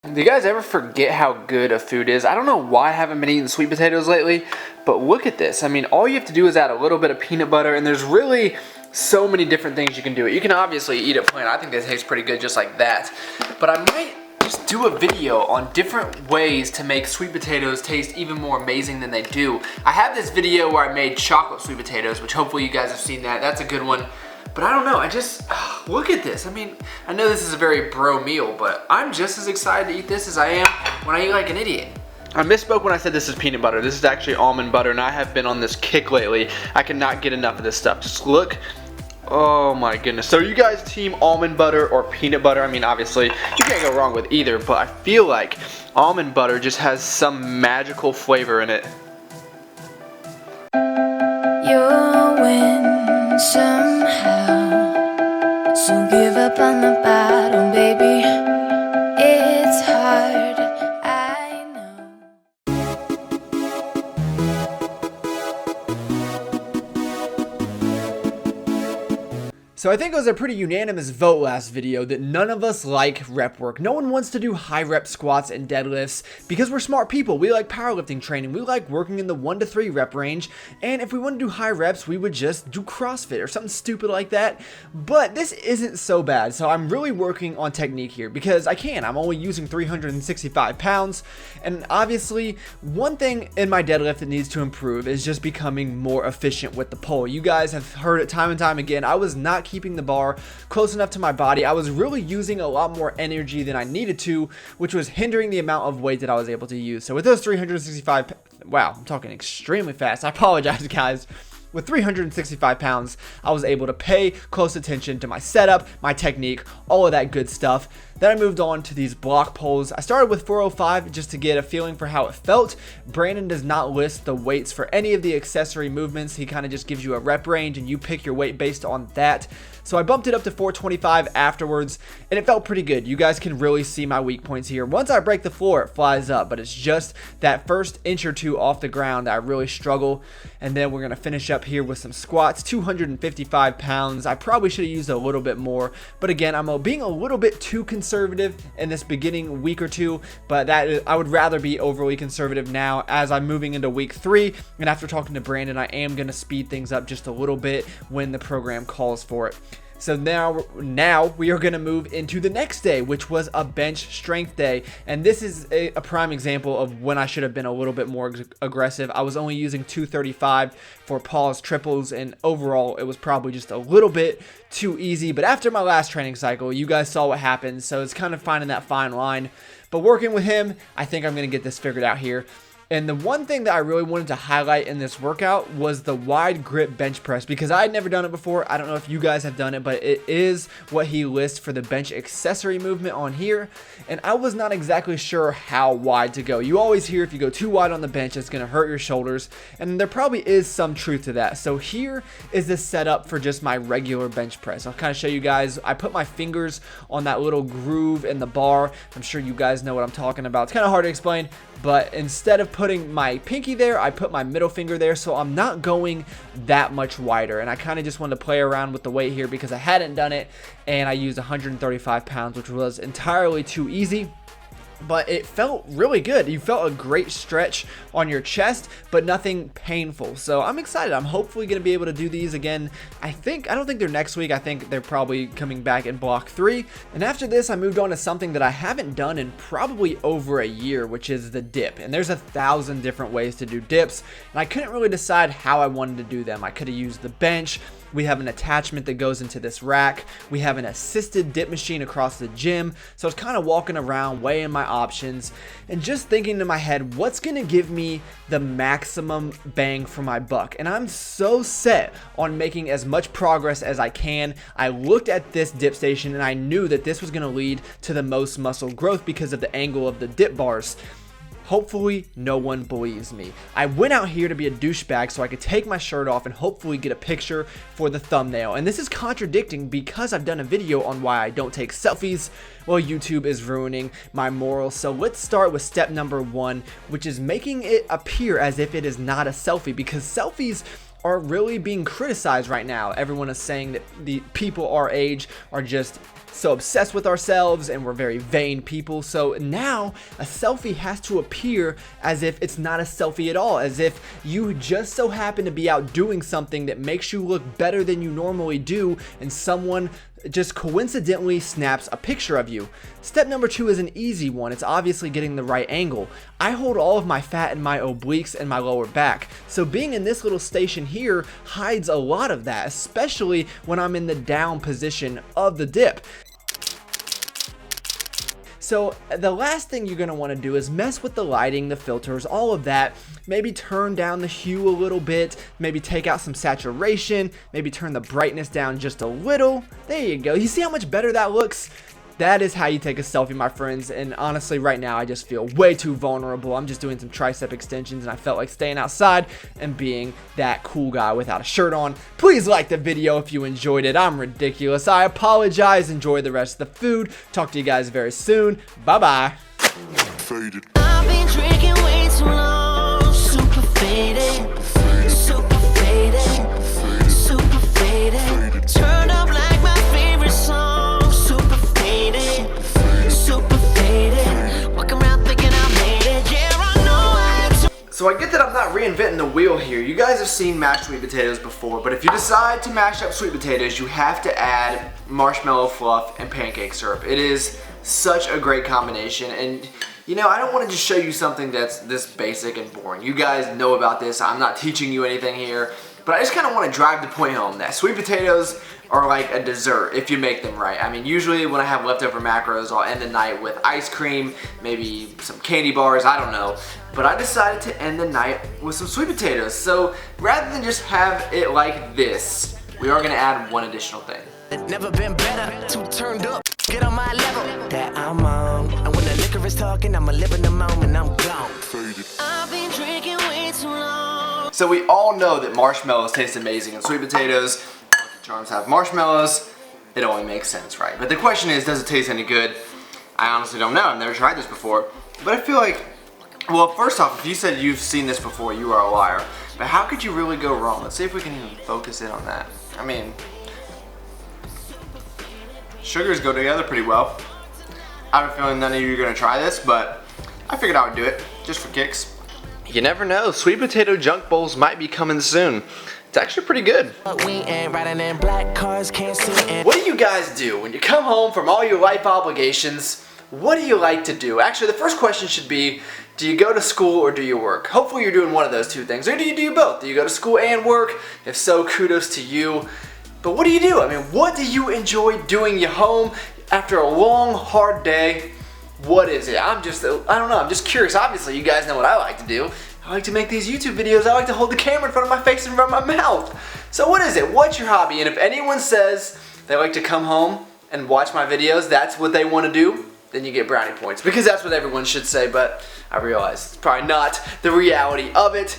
Do you guys ever forget how good a food is? I don't know why I haven't been eating sweet potatoes lately, but look at this. I mean, all you have to do is add a little bit of peanut butter, and there's really so many different things you can do it. You can obviously eat it plain. I think this tastes pretty good just like that. But I might just do a video on different ways to make sweet potatoes taste even more amazing than they do. I have this video where I made chocolate sweet potatoes, which hopefully you guys have seen that. That's a good one. But I don't know, look at this. I mean, I know this is a very bro meal, but I'm just as excited to eat this as I am when I eat like an idiot. I misspoke when I said this is peanut butter. This is actually almond butter, and I have been on this kick lately. I cannot get enough of this stuff. Just look. Oh my goodness. So are you guys team almond butter or peanut butter? I mean, obviously, you can't go wrong with either, but I feel like almond butter just has some magical flavor in it. You'll win somehow, so give up on the battle, baby. It's hard, I know. So I think it was a pretty unanimous vote last video that none of us like rep work. No one wants to do high rep squats and deadlifts because we're smart people. We like powerlifting training. We like working in the 1 to 3 rep range. And if we want to do high reps, we would just do CrossFit or something stupid like that. But this isn't so bad. So I'm really working on technique here because I can. I'm only using 365 pounds. And obviously, one thing in my deadlift that needs to improve is just becoming more efficient with the pull. You guys have heard it time and time again. I was not keeping the bar close enough to my body. I was really using a lot more energy than I needed to, which was hindering the amount of weight that I was able to use. So with those 365, wow, I'm talking extremely fast. I apologize, guys. With 365 pounds, I was able to pay close attention to my setup, my technique, all of that good stuff. Then I moved on to these block pulls. I started with 405 just to get a feeling for how it felt. Brandon does not list the weights for any of the accessory movements. He kind of just gives you a rep range and you pick your weight based on that. So I bumped it up to 425 afterwards, and it felt pretty good. You guys can really see my weak points here. Once I break the floor, it flies up, but it's just that first inch or two off the ground that I really struggle. And then we're going to finish up here with some squats, 255 pounds. I probably should have used a little bit more, but again, I'm being a little bit too conservative in this beginning week or two, but I would rather be overly conservative now as I'm moving into week 3. And after talking to Brandon, I am going to speed things up just a little bit when the program calls for it. So now we are going to move into the next day, which was a bench strength day. And this is a prime example of when I should have been a little bit more aggressive. I was only using 235 for pause triples, and overall it was probably just a little bit too easy. But after my last training cycle, you guys saw what happened. So it's kind of finding that fine line. But working with him, I think I'm going to get this figured out here. And the one thing that I really wanted to highlight in this workout was the wide grip bench press, because I had never done it before. I don't know if you guys have done it, but it is what he lists for the bench accessory movement on here. And I was not exactly sure how wide to go. You always hear if you go too wide on the bench, it's going to hurt your shoulders. And there probably is some truth to that. So here is the setup for just my regular bench press. I'll kind of show you guys. I put my fingers on that little groove in the bar. I'm sure you guys know what I'm talking about. It's kind of hard to explain. But instead of putting my pinky there, I put my middle finger there, so I'm not going that much wider. And I kind of just wanted to play around with the weight here because I hadn't done it, and I used 135 pounds, which was entirely too easy. But it felt really good. You felt a great stretch on your chest, but nothing painful. So I'm excited. I'm hopefully going to be able to do these again. I don't think they're next week. I think they're probably coming back in block 3. And after this, I moved on to something that I haven't done in probably over a year, which is the dip. And there's 1,000 different ways to do dips, and I couldn't really decide how I wanted to do them. I could have used the bench. We have an attachment that goes into this rack. We have an assisted dip machine across the gym. So I was kind of walking around, weighing my options, and just thinking in my head, what's going to give me the maximum bang for my buck? And I'm so set on making as much progress as I can. I looked at this dip station and I knew that this was going to lead to the most muscle growth because of the angle of the dip bars. Hopefully no one believes me. I went out here to be a douchebag so I could take my shirt off and hopefully get a picture for the thumbnail. And this is contradicting because I've done a video on why I don't take selfies. Well, YouTube is ruining my morals. So let's start with step number 1, which is making it appear as if it is not a selfie, because selfies are really being criticized right now. Everyone is saying that the people our age are just so obsessed with ourselves and we're very vain people. So now a selfie has to appear as if it's not a selfie at all, as if you just so happen to be out doing something that makes you look better than you normally do, and someone just coincidentally snaps a picture of you. Step number 2 is an easy one. It's obviously getting the right angle. I hold all of my fat in my obliques and my lower back, so being in this little station here hides a lot of that, especially when I'm in the down position of the dip. So the last thing you're going to want to do is mess with the lighting, the filters, all of that. Maybe turn down the hue a little bit, maybe take out some saturation, maybe turn the brightness down just a little. There you go. You see how much better that looks? That is how you take a selfie, my friends. And honestly, right now I just feel way too vulnerable. I'm just doing some tricep extensions and I felt like staying outside and being that cool guy without a shirt on. Please like the video if you enjoyed it. I'm ridiculous. I apologize. Enjoy the rest of the food. Talk to you guys very soon. Bye-bye. Faded. I've been drinking way too long, super faded, super faded, super faded. Turn up like my favorite song, super faded, super faded. Walk around thinking I made it, yeah, I know I had to. So I get that I'm not reinventing the wheel here. You guys have seen mashed sweet potatoes before, but if you decide to mash up sweet potatoes, you have to add marshmallow fluff and pancake syrup. It is such a great combination, and you know, I don't want to just show you something that's this basic and boring. You guys know about this. I'm not teaching you anything here, but I just kind of want to drive the point home that sweet potatoes are like a dessert if you make them right. I mean, usually when I have leftover macros, I'll end the night with ice cream, maybe some candy bars, I don't know. But I decided to end the night with some sweet potatoes. So rather than just have it like this, we are going to add one additional thing. Never been better, too turned up, get on my level that I'm on. And when the liquor is talking, I'ma live in the moment, I'm gone. Faded. I've been drinking way too long. So we all know that marshmallows taste amazing in sweet potatoes. Lucky Charms have marshmallows. It only makes sense, right? But the question is, does it taste any good? I honestly don't know. I've never tried this before. But I feel like, well, first off, if you said you've seen this before, you are a liar. But how could you really go wrong? Let's see if we can even focus in on that. I mean, sugars go together pretty well. I have a feeling none of you are gonna try this, but I figured I would do it, just for kicks. You never know, sweet potato junk bowls might be coming soon. It's actually pretty good. But we ain't riding in black cars, can't see it. What do you guys do when you come home from all your life obligations? What do you like to do? Actually, the first question should be, do you go to school or do you work? Hopefully you're doing one of those two things. Or do you do both? Do you go to school and work? If so, kudos to you. But what do you do? I mean, what do you enjoy doing? You home after a long, hard day? What is it? I don't know, I'm just curious. Obviously, you guys know what I like to do. I like to make these YouTube videos. I like to hold the camera in front of my face and in front of my mouth. So what is it? What's your hobby? And if anyone says they like to come home and watch my videos, that's what they want to do, then you get brownie points. Because that's what everyone should say, but I realize it's probably not the reality of it.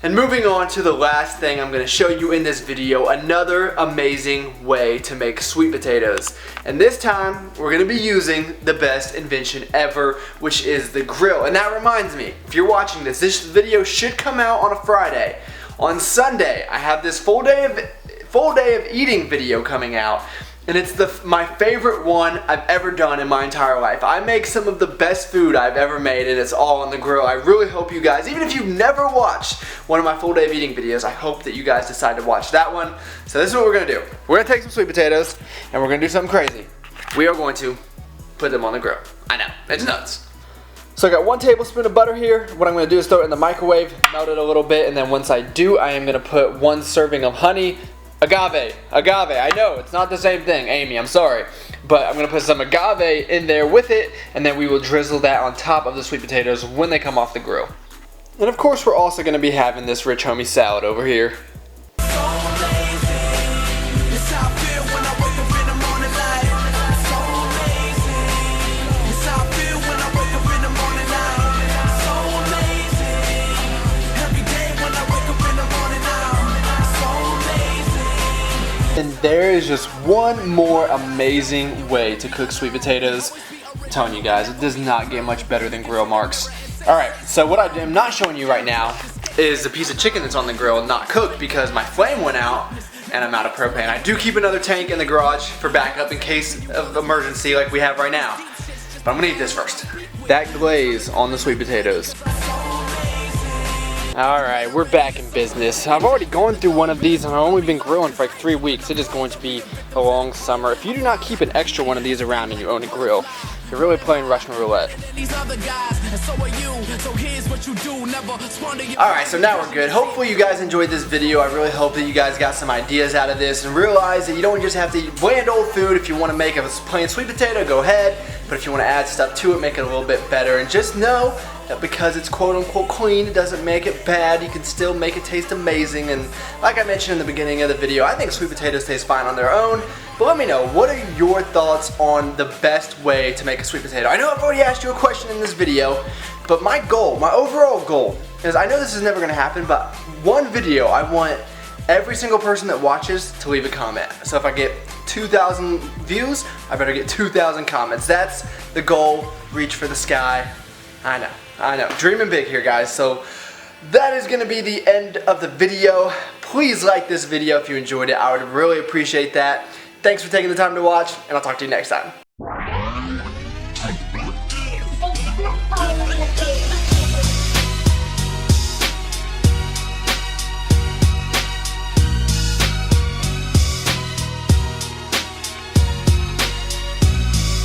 And moving on to the last thing I'm going to show you in this video, another amazing way to make sweet potatoes. And this time, we're going to be using the best invention ever, which is the grill. And that reminds me, if you're watching this, this video should come out on a Friday. On Sunday, I have this full day of eating video coming out. And it's my favorite one I've ever done in my entire life. I make some of the best food I've ever made, and it's all on the grill. I really hope you guys, even if you've never watched one of my full day of eating videos, I hope that you guys decide to watch that one. So this is what we're gonna do. We're gonna take some sweet potatoes, and we're gonna do something crazy. We are going to put them on the grill. I know, it's nuts. So I got 1 tablespoon of butter here. What I'm gonna do is throw it in the microwave, melt it a little bit, and then once I do, I am gonna put 1 serving of honey. Agave, I know, it's not the same thing, Amy, I'm sorry. But I'm gonna put some agave in there with it, and then we will drizzle that on top of the sweet potatoes when they come off the grill. And of course, we're also gonna be having this rich homie salad over here. And there is just one more amazing way to cook sweet potatoes. I'm telling you guys, it does not get much better than grill marks. Alright, so what I am not showing you right now is the piece of chicken that's on the grill not cooked because my flame went out and I'm out of propane. I do keep another tank in the garage for backup in case of emergency like we have right now. But I'm gonna eat this first. That glaze on the sweet potatoes. Alright, we're back in business. I've already gone through one of these and I've only been grilling for like 3 weeks. It is going to be a long summer. If you do not keep an extra one of these around and you own a grill, you're really playing Russian roulette. Alright, so now we're good. Hopefully you guys enjoyed this video. I really hope that you guys got some ideas out of this and realize that you don't just have to eat bland old food. If you want to make a plain sweet potato, go ahead. But if you want to add stuff to it, make it a little bit better. And just know that because it's quote unquote clean, it doesn't make it bad. You can still make it taste amazing. And like I mentioned in the beginning of the video, I think sweet potatoes taste fine on their own. But let me know, what are your thoughts on the best way to make a sweet potato? I know I've already asked you a question in this video, but my goal, my overall goal, is I know this is never gonna happen, but one video I want every single person that watches to leave a comment. So if I get 2,000 views, I better get 2,000 comments. That's the goal, reach for the sky. I know, dreaming big here guys. So that is gonna be the end of the video. Please like this video if you enjoyed it. I would really appreciate that. Thanks for taking the time to watch, and I'll talk to you next time.